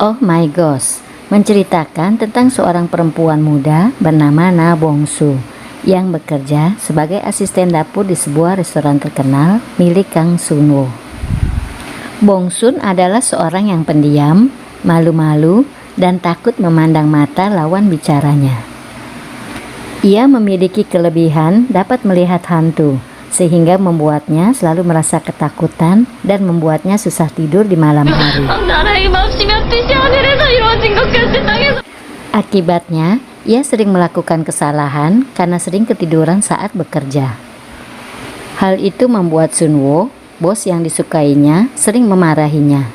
Oh My Gosh menceritakan tentang seorang perempuan muda bernama Na Bongsu yang bekerja sebagai asisten dapur di sebuah restoran terkenal milik Kang Sunwo. Bongsun adalah seorang yang pendiam, malu-malu, dan takut memandang mata lawan bicaranya. Ia memiliki kelebihan dapat melihat hantu, sehingga membuatnya selalu merasa ketakutan dan membuatnya susah tidur di malam hari. Akibatnya, ia sering melakukan kesalahan karena sering ketiduran saat bekerja. Hal itu membuat Sunwo, bos yang disukainya, sering memarahinya.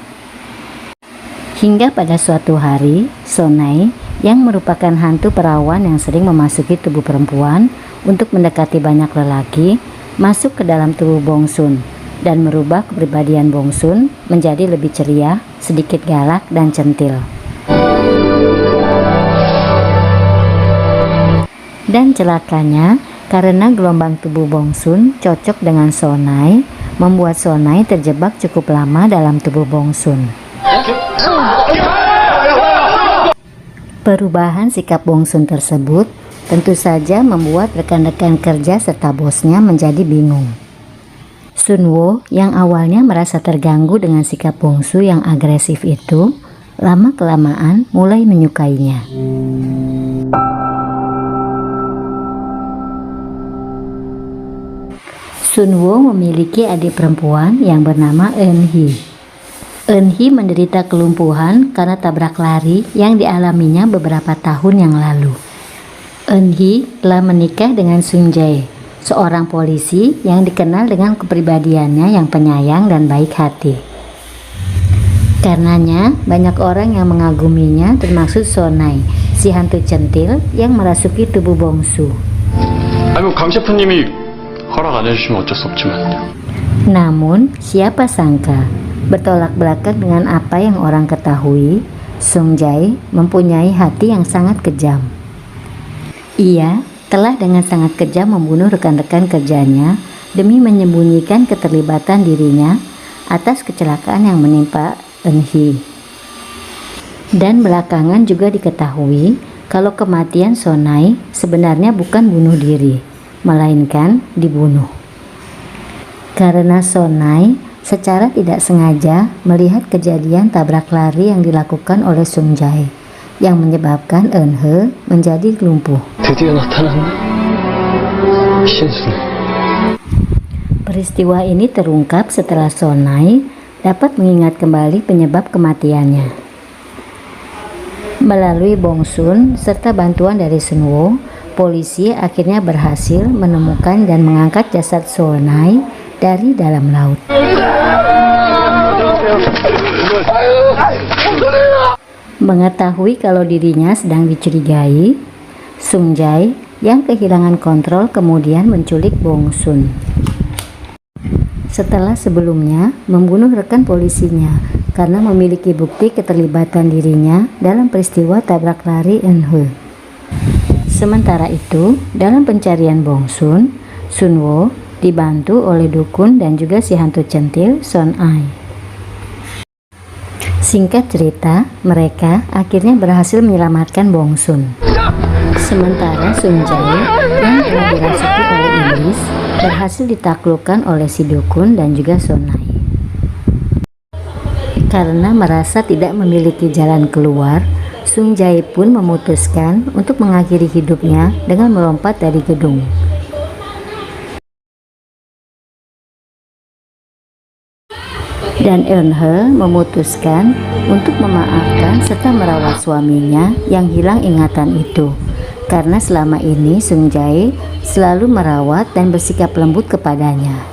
Hingga pada suatu hari, Sonai, yang merupakan hantu perawan yang sering memasuki tubuh perempuan untuk mendekati banyak lelaki, masuk ke dalam tubuh Bongsun dan merubah kepribadian Bongsun menjadi lebih ceria, sedikit galak, dan centil. Dan celakanya, karena gelombang tubuh Bongsun cocok dengan Sonai, membuat Sonai terjebak cukup lama dalam tubuh Bongsun. Perubahan sikap Bongsun tersebut tentu saja membuat rekan-rekan kerja serta bosnya menjadi bingung. Sunwo yang awalnya merasa terganggu dengan sikap Bongsu yang agresif itu, lama-kelamaan mulai menyukainya. Sunwo memiliki adik perempuan yang bernama Eunhee. Eunhee menderita kelumpuhan karena tabrak lari yang dialaminya beberapa tahun yang lalu. Eunhee telah menikah dengan Sung Jae, seorang polisi yang dikenal dengan kepribadiannya yang penyayang dan baik hati. Karenanya, banyak orang yang mengaguminya termasuk Sonai, si hantu centil yang merasuki tubuh Bongsu. 강 셰프님이 허락 안 해주시면 어쩔 수 없지만. Namun, siapa sangka, bertolak belakang dengan apa yang orang ketahui, Sung Jae mempunyai hati yang sangat kejam. Ia telah dengan sangat kejam membunuh rekan-rekan kerjanya demi menyembunyikan keterlibatan dirinya atas kecelakaan yang menimpa Eunhee. Dan belakangan juga diketahui kalau kematian Sonai sebenarnya bukan bunuh diri, melainkan dibunuh. Karena Sonai secara tidak sengaja melihat kejadian tabrak lari yang dilakukan oleh Sung Jae, yang menyebabkan Eunhee menjadi lumpuh. Peristiwa ini terungkap setelah Sonai dapat mengingat kembali penyebab kematiannya. Melalui Bongsun serta bantuan dari Sunwo, polisi akhirnya berhasil menemukan dan mengangkat jasad Sonai dari dalam laut. Mengetahui kalau dirinya sedang dicurigai, Sung Jae yang kehilangan kontrol kemudian menculik Bongsun. Setelah sebelumnya membunuh rekan polisinya karena memiliki bukti keterlibatan dirinya dalam peristiwa tabrak lari Eunhee. Sementara itu, dalam pencarian Bongsun, Sunwo dibantu oleh dukun dan juga si hantu centil Son Ai. Singkat cerita, mereka akhirnya berhasil menyelamatkan Bongsun. Sementara Sung Jae yang telah dirasuki oleh iblis berhasil ditaklukkan oleh si dukun dan juga Sonai. Karena merasa tidak memiliki jalan keluar, Sung Jae pun memutuskan untuk mengakhiri hidupnya dengan melompat dari gedung. Dan Eunhee memutuskan untuk memaafkan serta merawat suaminya yang hilang ingatan itu, karena selama ini Sung Jae selalu merawat dan bersikap lembut kepadanya.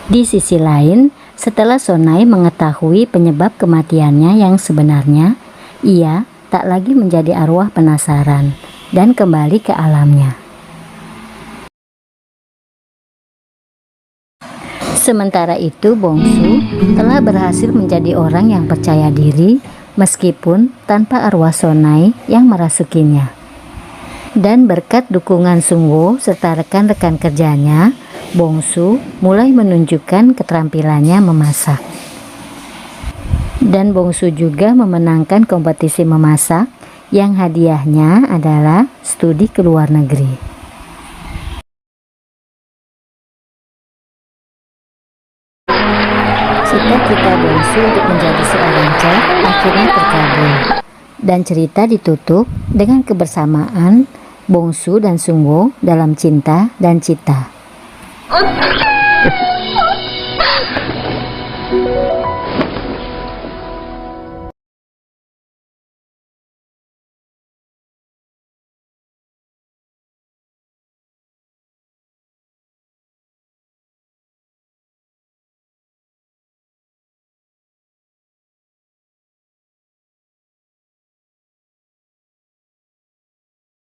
Di sisi lain, setelah Sonai mengetahui penyebab kematiannya yang sebenarnya, ia tak lagi menjadi arwah penasaran dan kembali ke alamnya. Sementara itu, Bongsu telah berhasil menjadi orang yang percaya diri meskipun tanpa arwah Sonai yang merasukinya. Dan berkat dukungan Sunwo serta rekan-rekan kerjanya, Bongsu mulai menunjukkan keterampilannya memasak. Dan Bongsu juga memenangkan kompetisi memasak yang hadiahnya adalah studi ke luar negeri. Cita-cita Bongsu untuk menjadi seorang chef akhirnya terkabul. Dan cerita ditutup dengan kebersamaan Bongsu dan Sungwoo dalam cinta dan cita.